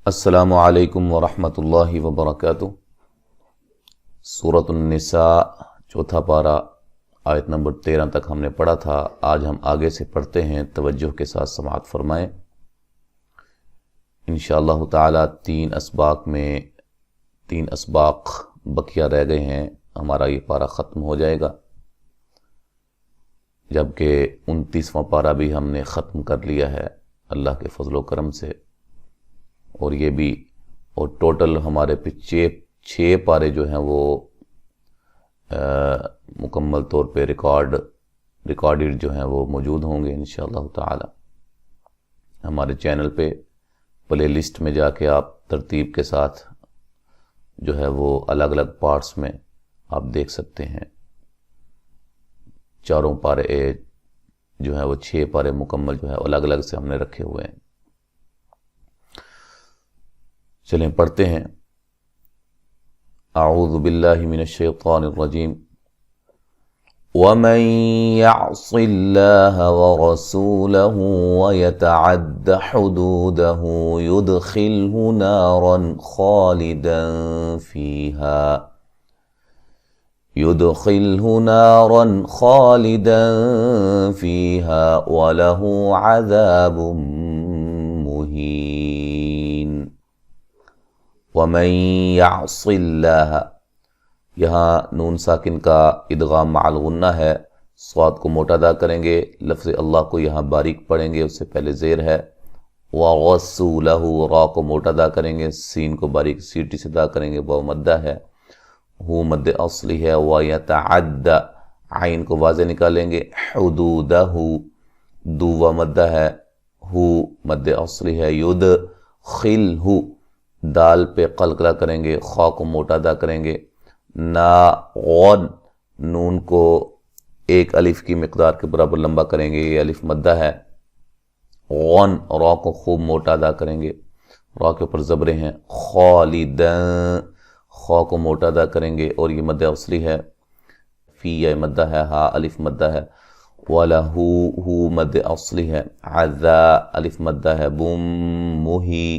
السلام علیکم ورحمۃ اللہ وبرکاتہ۔ سورۃ النساء چوتھا پارہ آیت نمبر 13 تک ہم نے پڑھا تھا۔ آج ہم آگے سے پڑھتے ہیں، توجہ کے ساتھ سماعت فرمائیں۔ انشاءاللہ تعالی تین اسباق بقیہ رہ گئے ہیں، ہمارا یہ پارہ ختم ہو جائے گا، جبکہ 29واں پارہ بھی ہم نے ختم کر لیا ہے اللہ کے فضل و کرم سے، اور یہ بھی، اور ٹوٹل ہمارے پہ 6 پارے جو ہیں وہ مکمل طور پہ ریکارڈڈ جو ہیں وہ موجود ہوں گے انشاءاللہ تعالی۔ ہمارے چینل پہ پلے لسٹ میں جا کے آپ ترتیب کے ساتھ جو ہے وہ الگ الگ پارٹس میں آپ دیکھ سکتے ہیں۔ چاروں پارے جو ہیں وہ 6 پارے مکمل جو ہے الگ الگ سے ہم نے رکھے ہوئے ہیں۔ چلیں پڑھتے ہیں۔ اعوذ باللہ من الشیطان الرجیم۔ وَمَن يَعْصِ اللَّهَ وَرَسُولَهُ وَيَتَعَدَّ حُدُودَهُ يُدْخِلْهُ نَارًا خَالِدًا فِيهَا وَلَهُ عَذَابٌ مُهِينٌ۔ وَمَن يَعْصِ اللَّهَ، یہاں نون ساکن کا ادغام مع الغنہ ہے، صاد کو موٹا ادا کریں گے، لفظ اللہ کو یہاں باریک پڑھیں گے، اس سے پہلے زیر ہے۔ وَرَسُولَهُ، را کو موٹا ادا کریں گے، سین کو باریک سیٹی سے ادا کریں گے، وہ مدہ ہے، ہو مد اصلی ہے۔ وَيَتَعَدَّ، عین کو واضح نکالیں گے، حُدُودَهُ، دو مدہ ہے، ہو مد اصلی ہے۔ يُدْخِلْهُ، دال پہ قلقلہ کریں گے، خا کو موٹا ادا کریں گے، ناغن، نون کو ایک الف کی مقدار کے برابر لمبا کریں گے، یہ الف مدہ ہے۔ غن، را کو خوب موٹا ادا کریں گے، را کے اوپر زبریں ہیں۔ خالدن، خا کو موٹا ادا کریں گے اور یہ مد اصلی ہے۔ فی یہ مدہ ہے، ہا الف مدہ ہے۔ وَلَهُ، ہو مد اصلی ہے۔ عذا، الف مدہ ہے۔ بم، مہی،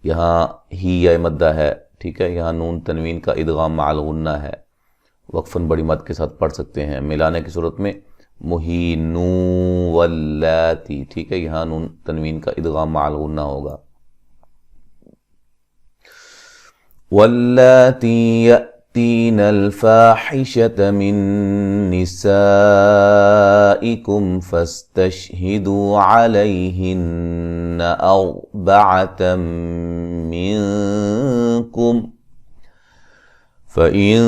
یہاں ہی یا مدہ ہے، ٹھیک ہے، یہاں نون تنوین کا ادغام مع الغنہ ہے، وقفاً بڑی مد کے ساتھ پڑھ سکتے ہیں، ملانے کی صورت میں مہینو واللاتی، ٹھیک ہے، یہاں نون تنوین کا ادغام مع الغنہ ہوگا۔ واللاتی یأتین الفاحشة من نسائکم فاستشہدوا علیہن أربعة منکم فَإِن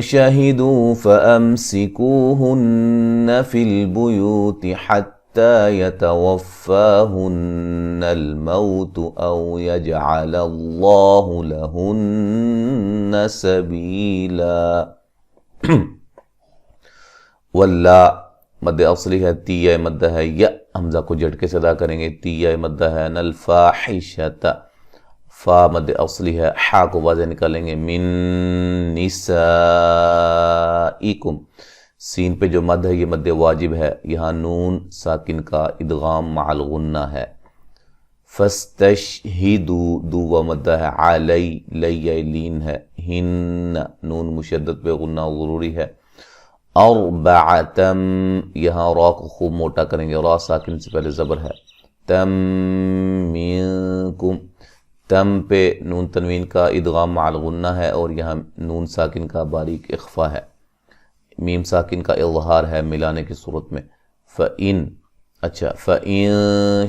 شَهِدُوا فَأَمْسِكُوهُنَّ فِي الْبُيُوتِ حَتَّى يَتَوَفَّاهُنَّ الْمَوْتُ أَوْ يَجْعَلَ اللَّهُ لَهُنَّ سَبِيلًا۔ واللہ مد اصلی ہے، تیہ مدہ ہے، یا حمزہ کو جھٹکے سے ادا کریں گے، تیہ مدہ ہے۔ الفاحشۃ، فا مد اصلی ہے، حا کو واضح نکالیں گے، من نسائکم، سین پہ جو مد ہے یہ مد واجب ہے، یہاں نون ساکن کا ادغام مع الغنہ ہے۔ فاستشہدوا، دو مدہ ہے، علی، لی لین ہے، ہن، نون مشدد پہ غنہ ضروری ہے۔ اربعتم، یہاں را کو خوب موٹا کریں گے، را ساکن سے پہلے زبر ہے۔ تم منکم، تم پہ نون تنوین کا ادغام مع الغنہ ہے اور یہاں نون ساکن کا باریک اخفا ہے، میم ساکن کا اظہار ہے ملانے کی صورت میں۔ فَإِن، اچھا، فَإِن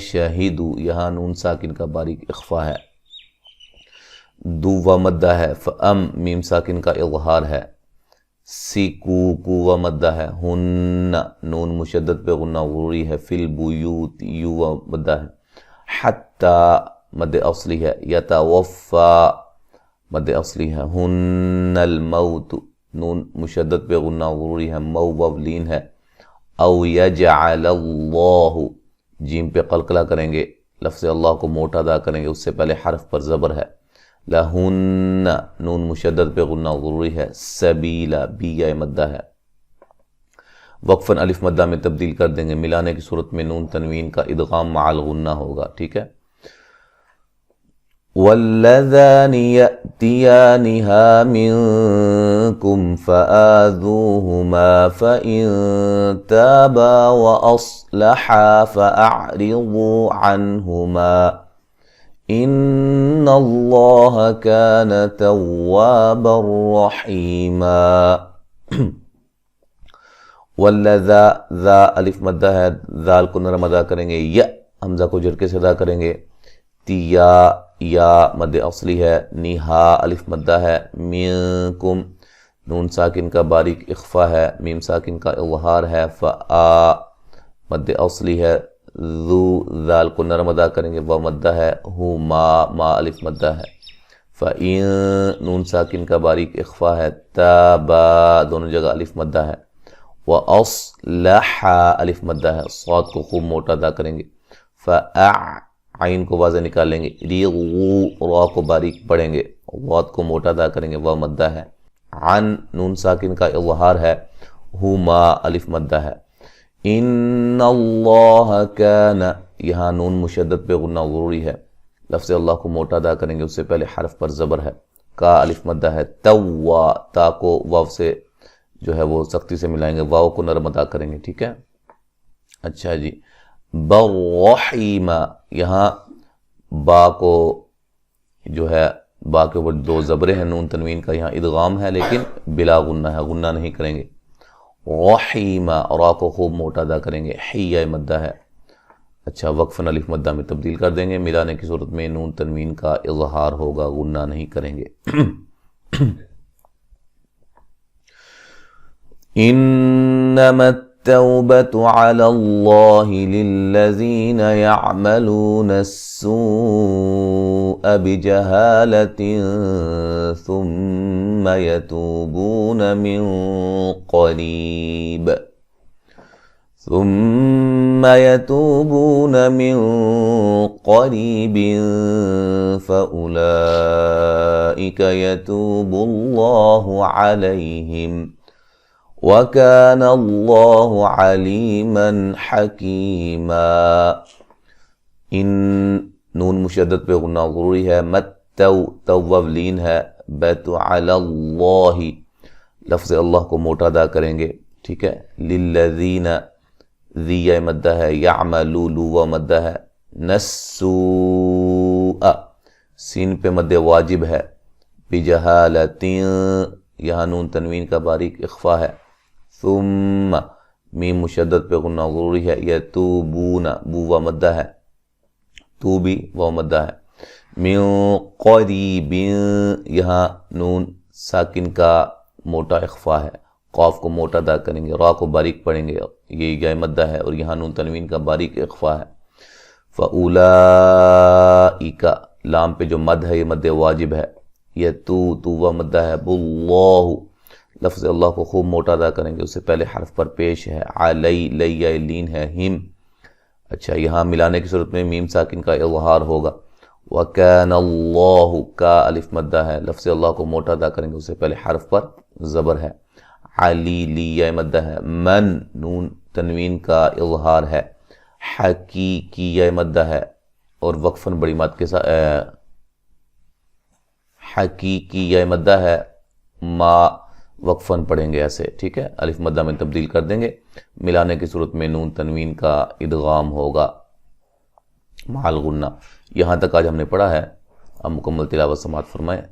شَهِدُوا، یہاں نون ساکن کا باریک اخفا ہے، دو مدہ ہے۔ فَأَم، میم ساکن کا اظہار ہے۔ سِکُو، کو مدہ ہے۔ ہن، نون مشدد پہ غنہ ضروری ہے۔ فِي الْبُيُوتِ، یو مدہ ہے۔ حَتَّى، مد اصلی ہے۔ یتوفا، مد اصلی ہے۔ ہن الموت، نون مشدد پہ غنہ ضروری ہے، مو لین ہے۔ او یجعل اللہ، جیم پہ قلقلہ کریں گے، لفظ اللہ کو موٹا ادا کریں گے، اس سے پہلے حرف پر زبر ہے۔ لہن، نون مشدد پہ غنہ ضروری ہے۔ سبیلا، بی یا مدہ ہے، وقفاً الف مدہ میں تبدیل کر دیں گے، ملانے کی صورت میں نون تنوین کا ادغام مع الغنہ ہوگا، ٹھیک ہے۔ واللذان يأتيانها منكم فآذوهما فإن تابا وأصلحا فأعرضوا عنهما إن الله كان توابا رحيما. واللذا ذا الف مدہ ہے، ذال کو نرم ادا کریں گے، یا حمزہ کو جھٹکے سے ادا کریں گے. تیا یا مد اصلی ہے، نیہا الف مدہ ہے، منکم نون ساکن کا باریک اخفا ہے، میم ساکن کا اظہار ہے، فآ مد اصلی ہے، ذو ذال کو نرم ادا کریں گے، وہ مدہ ہے، ہما ما الف مدہ ہے، فإن نون ساکن کا باریک اخفا ہے، تابا دونوں جگہ الف مدہ ہے، وَأَصْلَحَ الف مدہ ہے، صاد کو خوب موٹا ادا کریں گے، عین کو واضح نکالیں گے، ریغو را کو باریک پڑھیں گے، واد کو موٹا ادا کریں گے، وہ مدہ ہے، عن نون ساکن کا اظہار ہے، ہما الف مدہ ہے، ان اللہ کان یہاں نون مشدد پہ غنہ ضروری ہے، لفظ اللہ کو موٹا ادا کریں گے، اس سے پہلے حرف پر زبر ہے، کا الف مدہ ہے، توا تا کو واو سے جو ہے وہ سختی سے ملائیں گے، واو کو نرم ادا کریں گے، ٹھیک ہے. اچھا جی، برحیمہ یہاں با کو جو ہے با کے اوپر دو زبریں ہیں، نون تنوین کا یہاں ادغام ہے لیکن بلا غنہ ہے، غنہ نہیں کریں گے. رحیمہ را کو خوب موٹا ادا کریں گے، حیہ مدہ ہے. اچھا، وقفن الف مدہ میں تبدیل کر دیں گے، ملانے کی صورت میں نون تنوین کا اظہار ہوگا، غنہ نہیں کریں گے. انما التوبة على الله للذين يعملون السوء بجهالة ثم يتوبون من قريب فأولئك يتوب الله عليهم وَكَانَ اللَّهُ عَلِيمًا حَكِيمًا. ان نون مشدد پہ غنہ ضروری ہے، متو تو لین ہے، بیت علی اللہ لفظ اللہ کو موٹا ادا کریں گے، ٹھیک ہے. للذین ذی مدہ ہے، یعملو لو مدہ ہے، نسوء سین پہ مد واجب ہے، بجہالت یہاں نون تنوین کا باریک اخفا ہے، ثم میم مشدد پہ غنہ ضروری ہے، یتوبون بو و مدہ ہے، توبی و مدہ ہے، من قریب یہاں نون ساکن کا موٹا اخفا ہے، قاف کو موٹا ادا کریں گے، را کو باریک پڑھیں گے، یہ یا مدہ ہے اور یہاں نون تنوین کا باریک اخفا ہے. فاولائک لام پہ جو مد ہے یہ مد واجب ہے، یہ تو و مدہ ہے، باللہ لفظ اللہ کو خوب موٹا ادا کریں گے، اس سے پہلے حرف پر پیش ہے، علی لیہ لین ہے، ہم. اچھا، یہاں ملانے کی صورت میں میم ساکن کا اظہار ہوگا، وَكَانَ اللَّهُ کا الف مدہ ہے، لفظ اللہ کو موٹا ادا کریں گے، اس سے پہلے حرف پر زبر ہے، علی لیہ مدہ ہے، من نون تنوین کا اظہار ہے، حقیقی مدہ ہے اور وقفن بڑی مد کے ساتھ حقیقی مدہ ہے، ما وقفن پڑھیں گے ایسے، ٹھیک ہے. الف مدہ میں تبدیل کر دیں گے، ملانے کی صورت میں نون تنوین کا ادغام ہوگا مع الغنہ. یہاں تک آج ہم نے پڑھا ہے، اب مکمل تلاوت سماعت فرمائیں.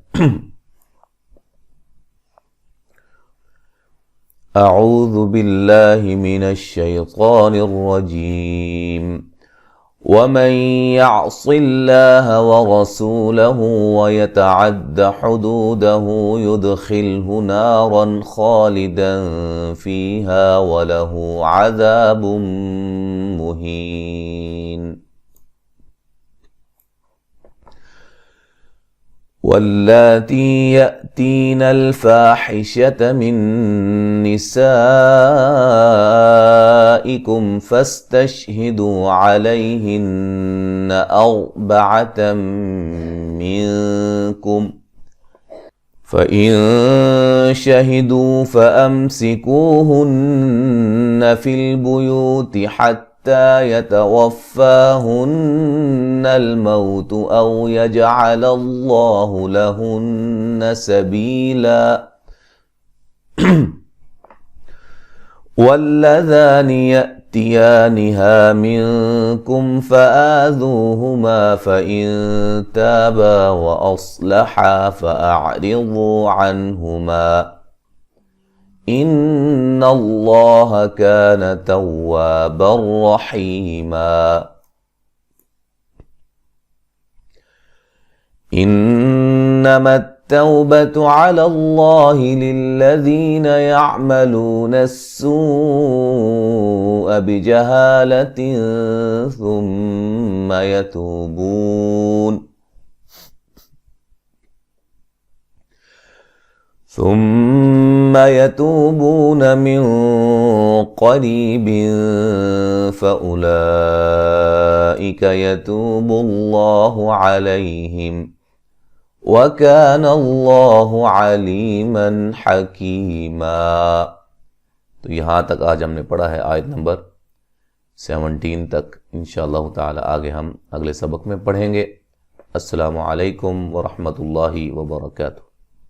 اعوذ باللہ من الشیطان الرجیم. ومن يعص الله ورسوله ويتعد حدوده يدخله نارا خالدا فيها وله عذاب مهين. واللاتي يأتين الفاحشة من نسائكم فاستشهدوا عليهن أربعة منكم فإن شهدوا فأمسكوهن في البيوت حتى حتى يتوفاهن الموت أو يجعل الله لهن سبيلا واللذان يأتيانها منكم فآذوهما فإن تابا وأصلحا فأعرضوا عنهما إن الله كان توابا رحيما إنما التوبة على الله للذين يعملون السوء بجهالة ثم يتوبون من قريب فأولئك يتوب الله عليهم وَكَانَ اللَّهُ عَلِيمًا حَكِيمًا۔ تو یہاں تک آج ہم نے پڑھا ہے آیت نمبر 17 تک، انشاءاللہ تعالی آگے ہم اگلے سبق میں پڑھیں گے۔ السلام علیکم ورحمۃ اللہ وبرکاتہ۔